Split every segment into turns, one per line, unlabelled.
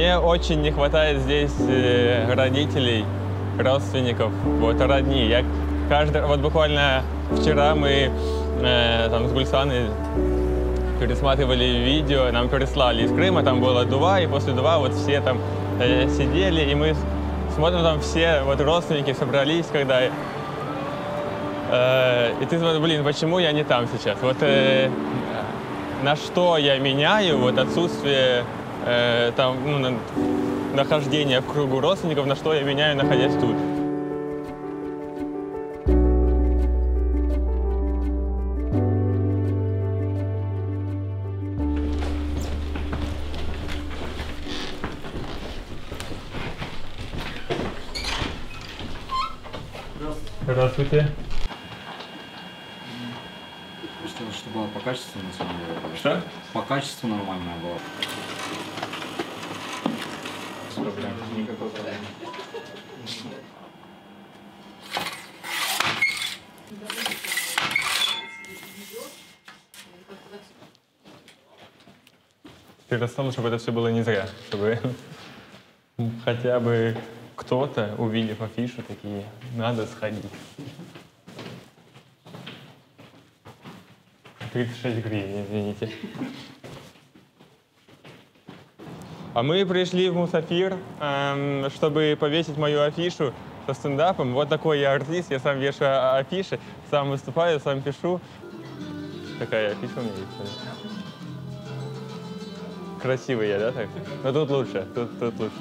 Мне очень не хватает здесь родителей, родственников, вот родни. Вот буквально вчера мы там с Гульсаной пересматривали видео, нам переслали из Крыма, там была Дува, и после Дува вот все там сидели, и мы смотрим, там все вот родственники собрались, когда... и ты смотришь, блин, почему я не там сейчас? Вот на что я меняю вот отсутствие там, ну, нахождения в кругу родственников, на что я меняю, находясь тут. Здравствуйте.
Чтобы по качеству на самом деле.
Что?
По качеству нормальная была.
Никакой проблемы. Ты расстал, чтобы это все было не зря, чтобы хотя бы кто-то, увидев афишу, такие, надо сходить. 36 гривен, извините. А мы пришли в Мусафир, чтобы повесить мою афишу со стендапом. Вот такой я артист, я сам вешаю афиши, сам выступаю, сам пишу. Такая афиша у меня есть. Красивый я, да, так? Но тут лучше, тут лучше.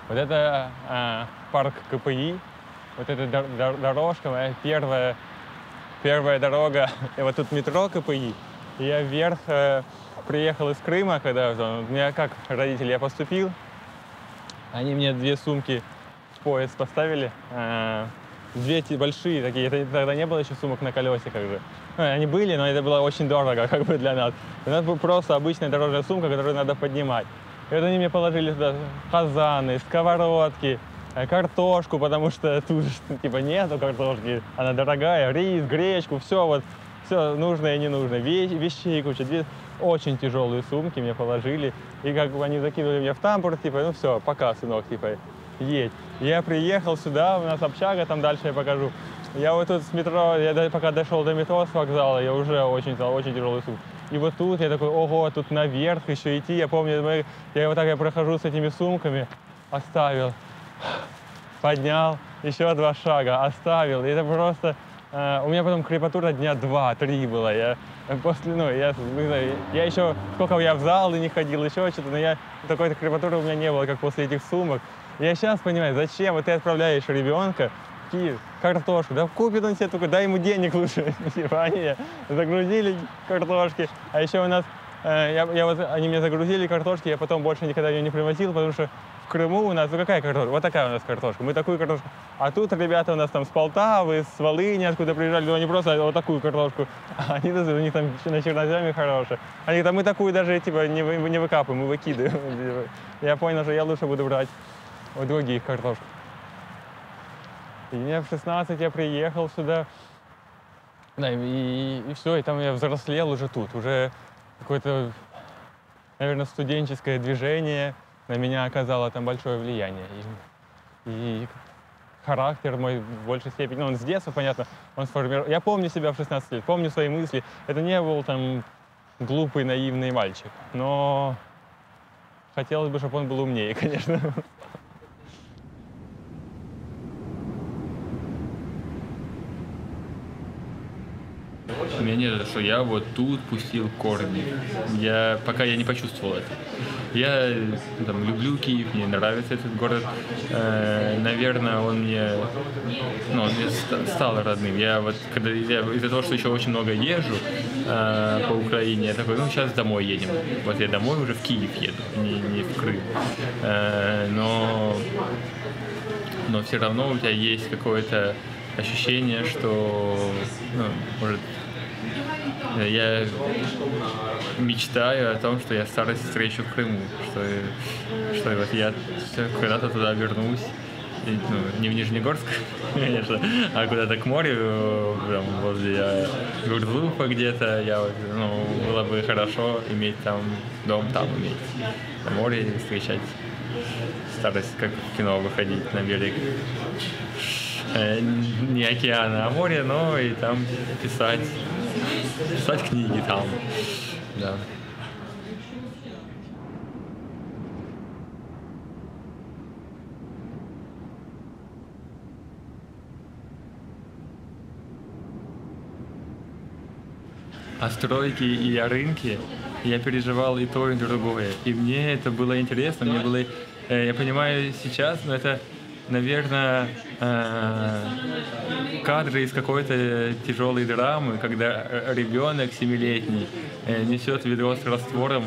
Вот это парк КПИ, вот эта дорожка, моя первая дорога, и вот тут метро КПИ. И я вверх приехал из Крыма, когда у меня как родители, я поступил, они мне 2 сумки в пояс поставили, 2 большие такие, это тогда не было еще сумок на колесиках же. Они были, но это было очень дорого как бы для нас. У нас была просто обычная дорожная сумка, которую надо поднимать. И вот они мне положили сюда казаны, сковородки, картошку, потому что тут типа нету картошки, она дорогая, рис, гречку, все вот, все нужное и ненужное, вещей куча. 2 очень тяжелые сумки мне положили, и как бы они закинули меня в тамбур, типа, ну все, пока, сынок, типа, едь. Я приехал сюда, у нас общага, там дальше я покажу. Я вот тут с метро, я пока дошел до метро с вокзала, я уже очень тяжелый сумку. И вот тут я такой, ого, тут наверх еще идти. Я помню, я вот так я прохожу с этими сумками, оставил, поднял, еще 2 шага, оставил. И это просто... у меня потом крепатура дня 2-3 была. Я еще, сколько я в зал и не ходил, еще что-то, но такой крепатуры у меня не было, как после этих сумок. Я сейчас понимаю, зачем вот ты отправляешь ребенка в Киев, картошку, да купит он себе только, дай ему денег лучше. Типа они загрузили картошки, а еще у нас, они мне загрузили картошки, я потом больше никогда ее не привозил, потому что в Крыму у нас, ну какая картошка? Вот такая у нас картошка, мы такую картошку. А тут ребята у нас там с Полтавы, с Волыни, откуда приезжали, но они просто вот такую картошку. Они, у них там на черноземе хорошая. Они говорят, а мы такую даже типа не выкапываем, мы выкидываем. Я понял, что я лучше буду брать вот других картошек. И мне в 16 я приехал сюда, да, и все, и там я взрослел уже тут, уже какое-то, наверное, студенческое движение на меня оказало там большое влияние. И характер мой в большей степени, ну, он с детства, понятно, он сформировал. Я помню себя в 16 лет, помню свои мысли. Это не был там глупый, наивный мальчик, но хотелось бы, чтобы он был умнее, конечно.
У меня нет, что я вот тут пустил корни. Пока я не почувствовал это. Я там люблю Киев, мне нравится этот город. Наверное, он мне стал родным. Из-за того, что еще очень много езжу по Украине, я такой, ну сейчас домой едем. Вот я домой уже в Киев еду, не в Крым. Но все равно у тебя есть какое-то ощущение, что, ну, может, я мечтаю о том, что я старость встречу в Крыму, что вот я когда-то туда вернусь. И, ну, не в Нижнегорск, конечно, а куда-то к морю, прям возле Гурзуфа где-то. Ну, было бы хорошо иметь там дом, там иметь на море и встречать старость, как в кино выходить на берег. Не океана, а море, но и там писать книги там, да. О стройке и о рынке я переживал и то, и другое. И мне это было интересно, я понимаю сейчас, но это, наверное, кадры из какой-то тяжелой драмы, когда ребенок 7-летний несет ведро с раствором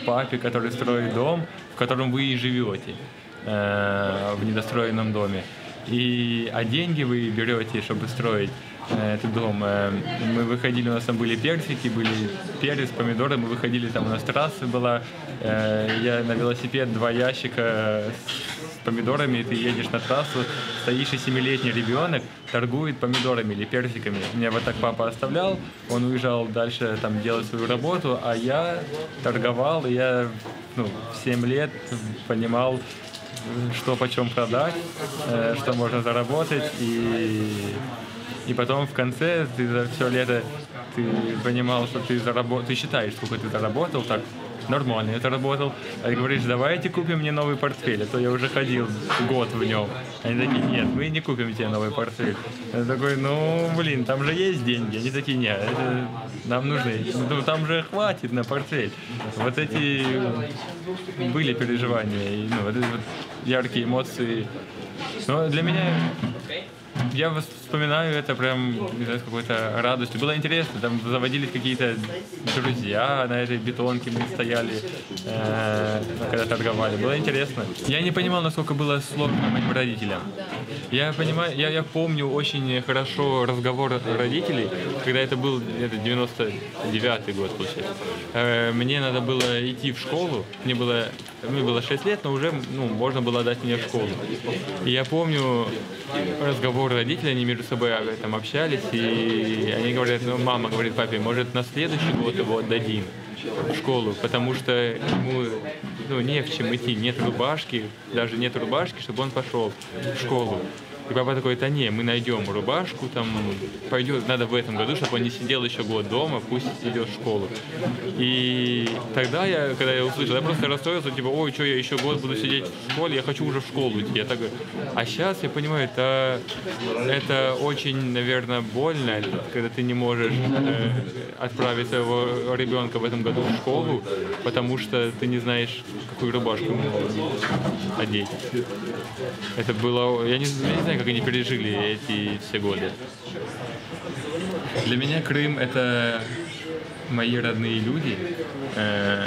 папе, который строит дом, в котором вы и живете, в недостроенном доме. А деньги вы берете, чтобы строить этот дом. Мы выходили, у нас там были персики, были перец, помидоры, мы выходили, там у нас трасса была, я на велосипед 2 ящика с помидорами, ты едешь на трассу, стоишь, и 7-летний ребенок торгует помидорами или персиками. Меня вот так папа оставлял, он уезжал дальше там делать свою работу, а я торговал, и я в 7 лет понимал, что почем продать, что можно заработать, и потом в конце ты за все лето ты понимал, что ты считаешь, сколько ты заработал, так нормально я заработал, а ты говоришь, давайте купим мне новый портфель, а то я уже ходил год в нем. Они такие, нет, мы не купим тебе новый портфель. Я такой, там же есть деньги. Они такие, нет, нам нужны, там же хватит на портфель. Вот эти были переживания, и вот эти вот яркие эмоции. Но для меня, я вспоминаю это прям с какой-то радостью. Было интересно, там заводились какие-то друзья на этой бетонке, мы стояли, когда торговали. Было интересно. Я не понимал, насколько было сложно моим родителям. Я помню очень хорошо разговор родителей, когда это был 99-й год, получается. Мне надо было идти в школу, мне было 6 лет, но уже можно было отдать меня в школу. И я помню разговор родителей, они между собой там общались, и они говорят, мама говорит папе, может на следующий год его отдадим в школу, потому что ему не в чем идти, нет рубашки, чтобы он пошел в школу. И папа такой, да не, мы найдем рубашку, там пойдет, надо в этом году, чтобы он не сидел еще год дома, пусть идет в школу. И тогда когда я услышал, я просто расстроился, типа, ой, что я еще год буду сидеть в школе, я хочу уже в школу идти. Я такой, а сейчас я понимаю, это очень, наверное, больно, когда ты не можешь отправить своего ребенка в этом году в школу, потому что ты не знаешь, какую рубашку ему одеть. Это было, я не знаю, как они пережили эти все годы. Для меня Крым — это мои родные люди,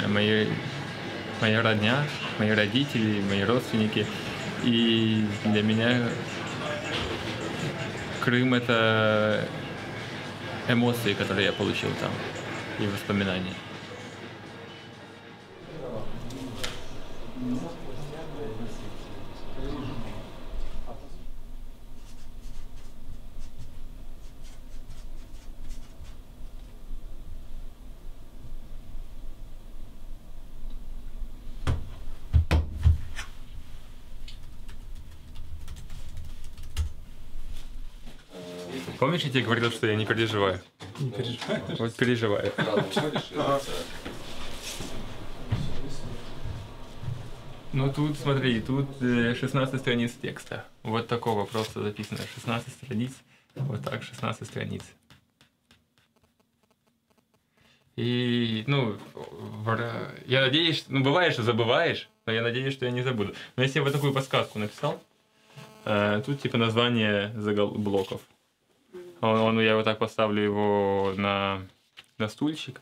моя родня, мои родители, мои родственники. И для меня Крым — это эмоции, которые я получил там, и воспоминания. Помнишь, я тебе говорил, что я не переживаю?
Не переживаешь?
Вот переживаю. Ну тут, смотри, тут 16 страниц текста. Вот такого просто записано. 16 страниц. Вот так, 16 страниц. И, я надеюсь, бывает, что забываешь, но я надеюсь, что я не забуду. Но если я вот такую подсказку написал, тут типа название блоков. Я вот так поставлю его на стульчик,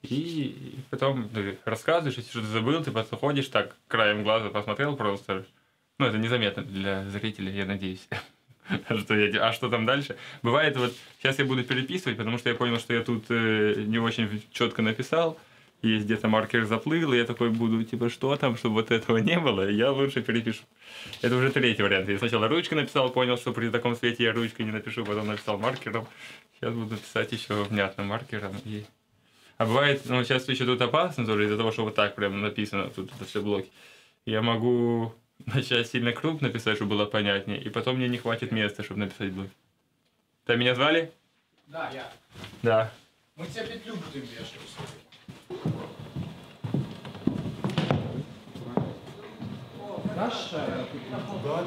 и потом ты рассказываешь, если что-то забыл, ты просто ходишь так, краем глаза посмотрел просто. Это незаметно для зрителей, я надеюсь. А что там дальше? Бывает, вот сейчас я буду переписывать, потому что я понял, что я тут не очень четко написал. Есть где-то маркер заплыл, и я такой буду, типа, что там, чтобы вот этого не было, я лучше перепишу. Это уже третий вариант. Я сначала ручкой написал, понял, что при таком свете я ручкой не напишу, потом написал маркером. Сейчас буду писать еще внятно маркером. А бывает, ну, сейчас еще тут опасно тоже из-за того, что вот так прям написано, тут это все блоки. Я могу начать сильно крупно писать, чтобы было понятнее, и потом мне не хватит места, чтобы написать блоки. Ты меня звали?
Да, я.
Да.
Мы тебе петлю будем вешать. Дашь? Да.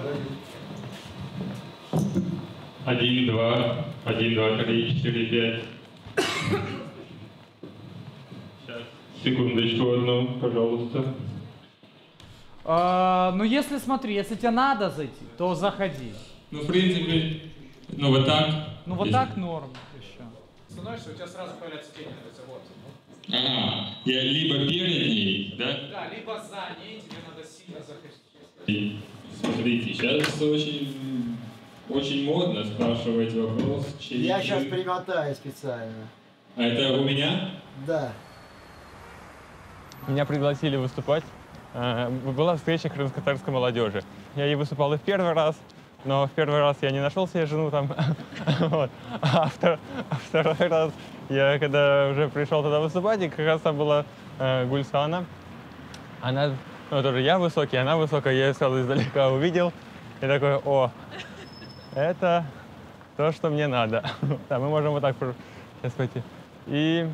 1, 2, 1, 2, 3, 4, 5. Сейчас, секундочку одну, пожалуйста.
Ну, если, смотри, если тебе надо зайти, то заходи.
Ну, в принципе, ну вот так.
Ну, вот так норм еще. Становишься, у тебя сразу появляется тень, вот.
Ага, я либо перед ней, да?
Да, либо за ней, тебе надо сильно заходить.
И смотрите, сейчас очень модно спрашивать вопрос через...
Я сейчас примотаю специально.
А это у меня?
Да.
Меня пригласили выступать. Была встреча крымско-татарской молодежи. Я ей выступал и в первый раз, но в первый раз я не нашел себе жену там. Вот. А второй раз я когда уже пришел туда выступать, и как раз там была Гульсана. Она, ну тоже я высокий, она высокая, я ее сразу издалека увидел. И такой, о, это то, что мне надо. Да, мы можем вот так сейчас пойти. И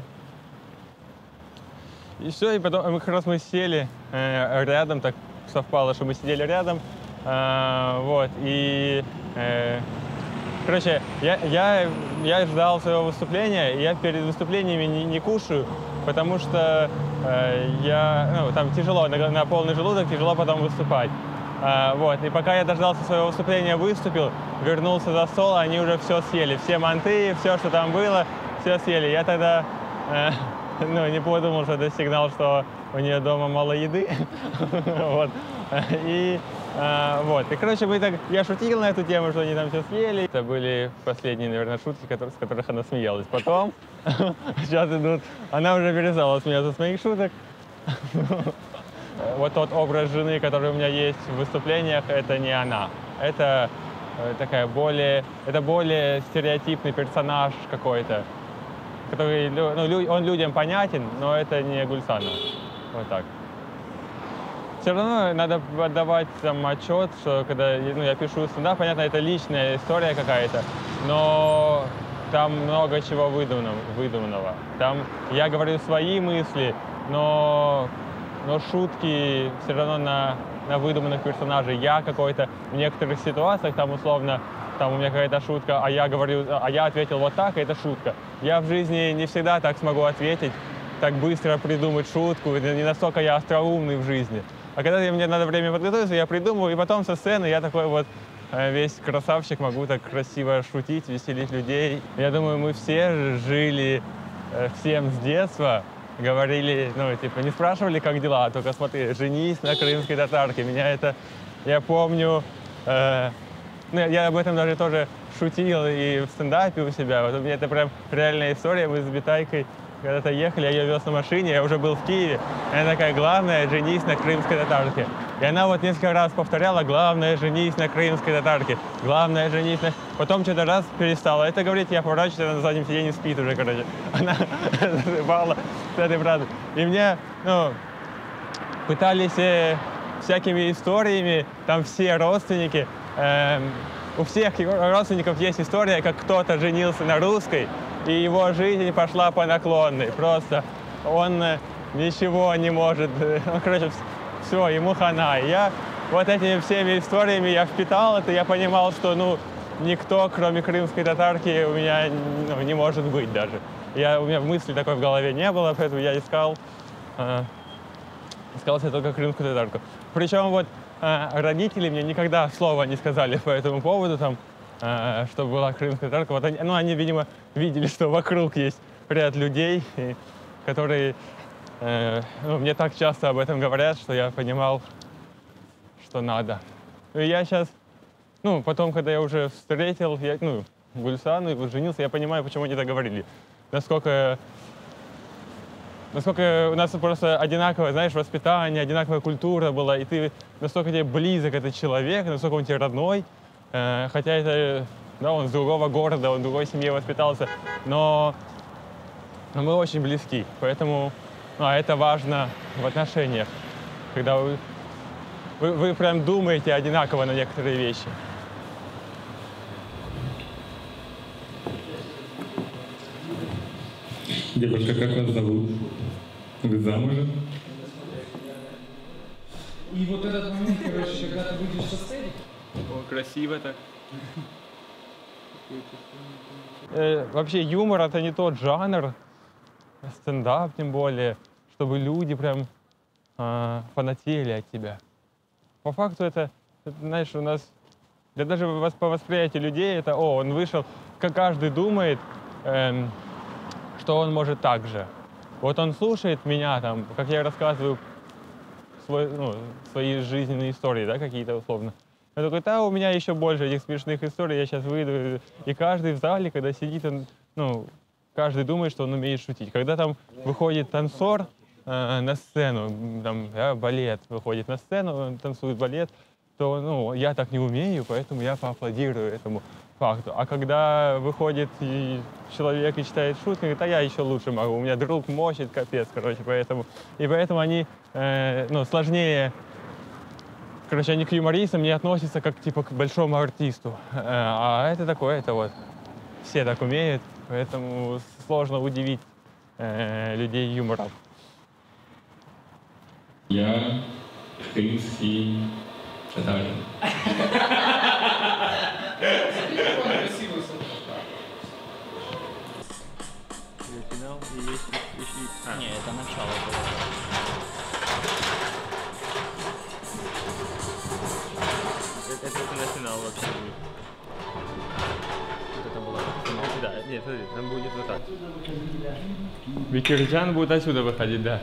все, и потом мы как раз сели рядом, так совпало, что мы сидели рядом. Вот, и, короче, я ждал своего выступления, и я перед выступлениями не кушаю, потому что там тяжело, на полный желудок тяжело потом выступать. Вот, и пока я дождался своего выступления, выступил, вернулся за стол, они уже все съели, все манты, все, что там было, все съели. Я тогда не подумал, что это сигнал, что у нее дома мало еды. Вот. И короче, я шутил на эту тему, что они там все съели. Это были последние, наверное, шутки, с которых она смеялась. Потом, сейчас идут, она уже перестала смеяться с моих шуток. Вот тот образ жены, который у меня есть в выступлениях, это не она. Это более стереотипный персонаж какой-то, который, он людям понятен, но это не Гульсана. Вот так. Все равно надо отдавать там отчет, что когда я пишу стендап, понятно, это личная история какая-то, но там много чего выдуманного. Там я говорю свои мысли, но шутки все равно на выдуманных персонажей. Я какой-то в некоторых ситуациях, там условно, там у меня какая-то шутка, а я ответил вот так, и это шутка. Я в жизни не всегда так смогу ответить, так быстро придумать шутку, не настолько я остроумный в жизни. А когда мне надо время подготовиться, я придумываю, и потом со сцены я такой вот весь красавчик, могу так красиво шутить, веселить людей. Я думаю, мы все жили всем с детства, говорили, не спрашивали, как дела, а только смотри, женись на крымской татарке. Я помню, я об этом даже тоже шутил и в стендапе у себя. Вот у меня это прям реальная история. Мы с Битайкой когда-то ехали, я ее вез на машине, я уже был в Киеве. И она такая, главное, женись на крымской татарке. И она вот несколько раз повторяла, главное, женись на крымской татарке. Главное, женись на... Потом что-то раз перестала это говорить, я поворачиваюсь, она на заднем сиденье спит уже, короче. Она засыпала с этой правдой. И мне, пытались всякими историями, там все родственники, у всех родственников есть история, как кто-то женился на русской, и его жизнь пошла по наклонной. Просто он ничего не может, короче, все, ему хана. И я вот этими всеми историями я впитал это, я понимал, что, никто, кроме крымской татарки, у меня не может быть даже. У меня мысли такой в голове не было, поэтому я искал себе только крымскую татарку. Причем вот родители мне никогда слова не сказали по этому поводу, что была крымская татарка. Вот они, видимо, видели, что вокруг есть ряд людей, которые мне так часто об этом говорят, что я понимал, что надо. И я сейчас, ну, потом, когда я уже встретил, Гульсану, и вот женился, я понимаю, почему они так говорили. Насколько у нас просто одинаковое, знаешь, воспитание, одинаковая культура была, и ты настолько тебе близок этот человек, настолько он тебе родной, хотя это, да, он с другого города, он в другой семье воспитался, но мы очень близки, поэтому, это важно в отношениях, когда вы прям думаете одинаково на некоторые вещи.
Девушка, как вас зовут? Вы замужем?
И вот этот момент, короче, когда ты выйдешь со сцены,
О, красиво так. Вообще юмор — это не тот жанр, стендап тем более, чтобы люди прям фанатели от тебя. По факту это, знаешь, у нас, даже по восприятию людей, это, он вышел, как каждый думает, что он может так же. Вот он слушает меня, там, как я рассказываю свои жизненные истории, да, какие-то условно. Я такой, у меня еще больше этих смешных историй, я сейчас выйду. И каждый в зале, когда сидит, каждый думает, что он умеет шутить. Когда там выходит танцор на сцену, там, балет выходит на сцену, танцует балет, то, я так не умею, поэтому я поаплодирую этому факту. А когда выходит человек и читает шутки, говорит, я еще лучше могу, у меня друг мочит, капец, короче, поэтому они, сложнее, короче, они к юмористам не относятся как, типа, к большому артисту, а это такое, это вот, все так умеют, поэтому сложно удивить людей юмором.
Я крымский татарин.
красивый
Финал и есть...
Не, это начало было.
Это на финал вообще. Вот это было финал. Да, нет, смотри, там будет вот так. Бекирджан будет отсюда выходить, да.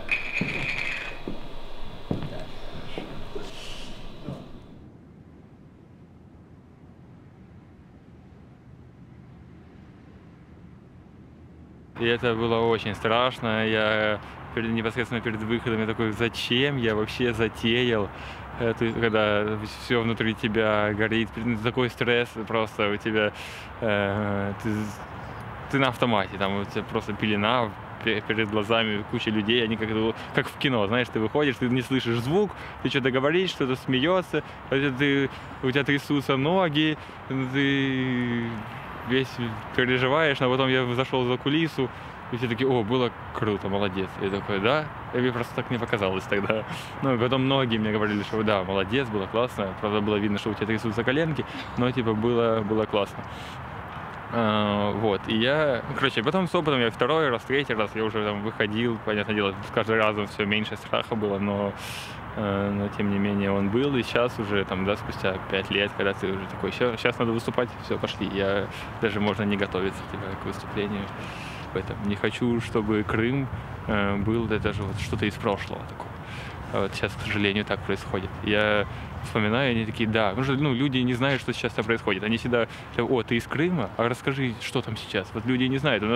И это было очень страшно. Я непосредственно перед выходом я такой, зачем я вообще затеял? Когда все внутри тебя горит, такой стресс просто у тебя, ты на автомате, там у тебя просто пелена перед глазами, куча людей, они как в кино, знаешь, ты выходишь, ты не слышишь звук, ты что-то говоришь, что-то смеется, у тебя трясутся ноги, ты весь переживаешь, но потом я зашел за кулису, и все такие, было круто, молодец. Я такой, да? И мне просто так не показалось тогда. Потом многие мне говорили, что да, молодец, было классно. Правда, было видно, что у тебя трясутся коленки, но типа было классно. Вот, и я, потом с опытом я второй раз, третий раз я уже там выходил, понятное дело, с каждым разом все меньше страха было, но тем не менее он был, и сейчас уже, там, да, спустя 5 лет, когда ты уже такой, сейчас надо выступать, все, пошли, даже можно не готовиться типа, к выступлению. Не хочу, чтобы Крым был даже вот что-то из прошлого такого. Вот сейчас, к сожалению, так происходит. Я вспоминаю, они такие, да, потому что люди не знают, что сейчас там происходит. Они всегда, ты из Крыма, а расскажи, что там сейчас. Вот люди не знают. У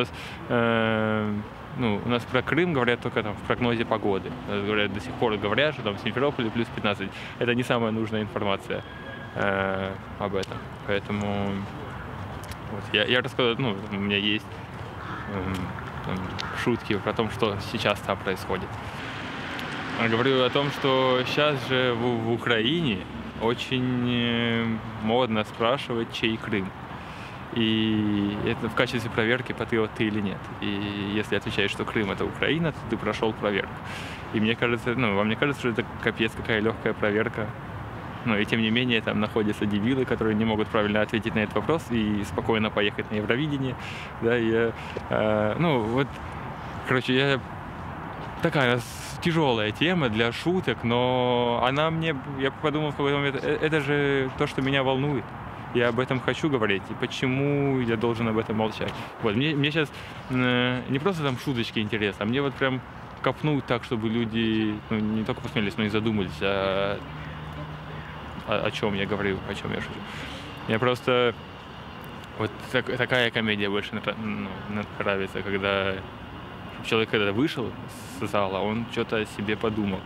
нас про Крым говорят только там в прогнозе погоды. Говорят, до сих пор говорят, что там в Симферополе плюс 15. Это не самая нужная информация об этом. Поэтому вот, я рассказываю, у меня есть шутки про то, что сейчас там происходит. Говорю о том, что сейчас же в Украине очень модно спрашивать, чей Крым. И это в качестве проверки, патриот ты или нет. И если отвечаешь, что Крым — это Украина, то ты прошел проверку. И мне кажется, вам не кажется, что это капец какая легкая проверка? И тем не менее там находятся дебилы, которые не могут правильно ответить на этот вопрос и спокойно поехать на Евровидение. Да, такая тяжелая тема для шуток, но я подумал в какой-то момент, это же то, что меня волнует. Я об этом хочу говорить, и почему я должен об этом молчать. Вот, мне сейчас не просто там шуточки интересны, а мне вот прям копнуть так, чтобы люди не только посмеялись, но и задумались, о чем я говорю, о чем я шучу.
Мне просто вот такая комедия больше нравится, когда человек, когда вышел с зала, он что-то о себе подумал.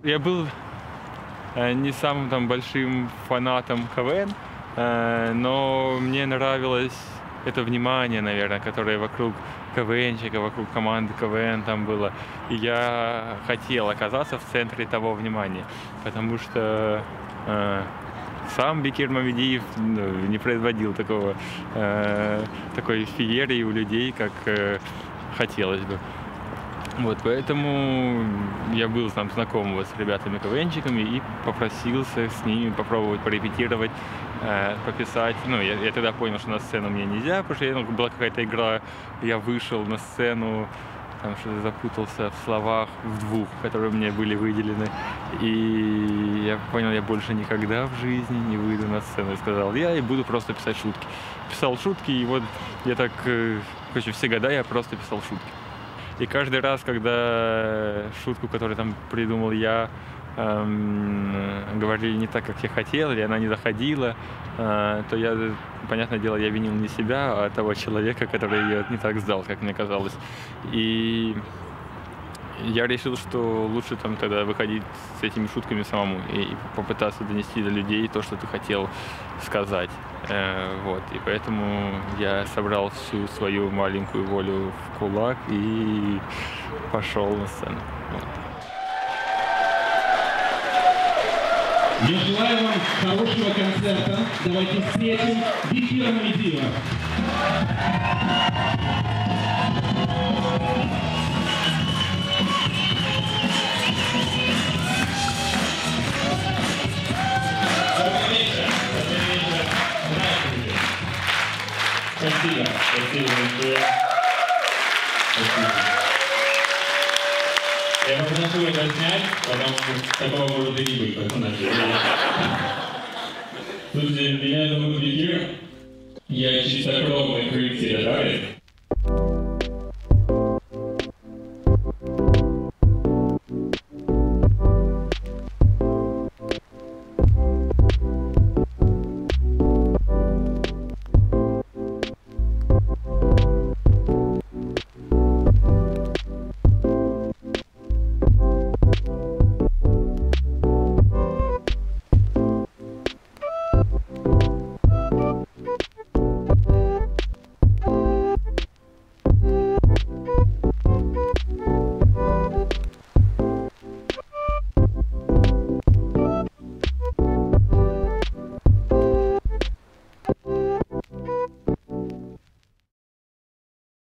Я был не самым там большим фанатом КВН, но мне нравилось это внимание, наверное, которое вокруг КВНщика, вокруг команды КВН там было. И я хотел оказаться в центре того внимания, потому что сам Бекир Мамедиев не производил такой феерии у людей, как хотелось бы. Вот, поэтому я был там знаком с ребятами-КВНщиками и попросился с ними попробовать порепетировать, пописать. Ну, я тогда понял, что на сцену мне нельзя, потому что была какая-то игра, я вышел на сцену, там что-то запутался в словах, в двух, которые мне были выделены. И я понял, я больше никогда в жизни не выйду на сцену. И сказал, я и буду просто писать шутки. Писал шутки, и вот я так, короче, все года я просто писал шутки. И каждый раз, когда шутку, которую там придумал я, говорили не так, как я хотел, или она не заходила, то я, понятное дело, я винил не себя, а того человека, который ее не так сдал, как мне казалось. И я решил, что лучше там тогда выходить с этими шутками самому и попытаться донести до людей то, что ты хотел сказать. Вот. И поэтому я собрал всю свою маленькую волю в кулак и пошел на сцену. Вот.
Я желаю вам хорошего концерта. Давайте встретим Бекира Мамедиева.
Спасибо. Спасибо большое. Спасибо. Я попрошу это снять, потому что такого может и не быть, как у нас. Слушайте, меня зовут Бекир. Я чистокровный крым-территориалист.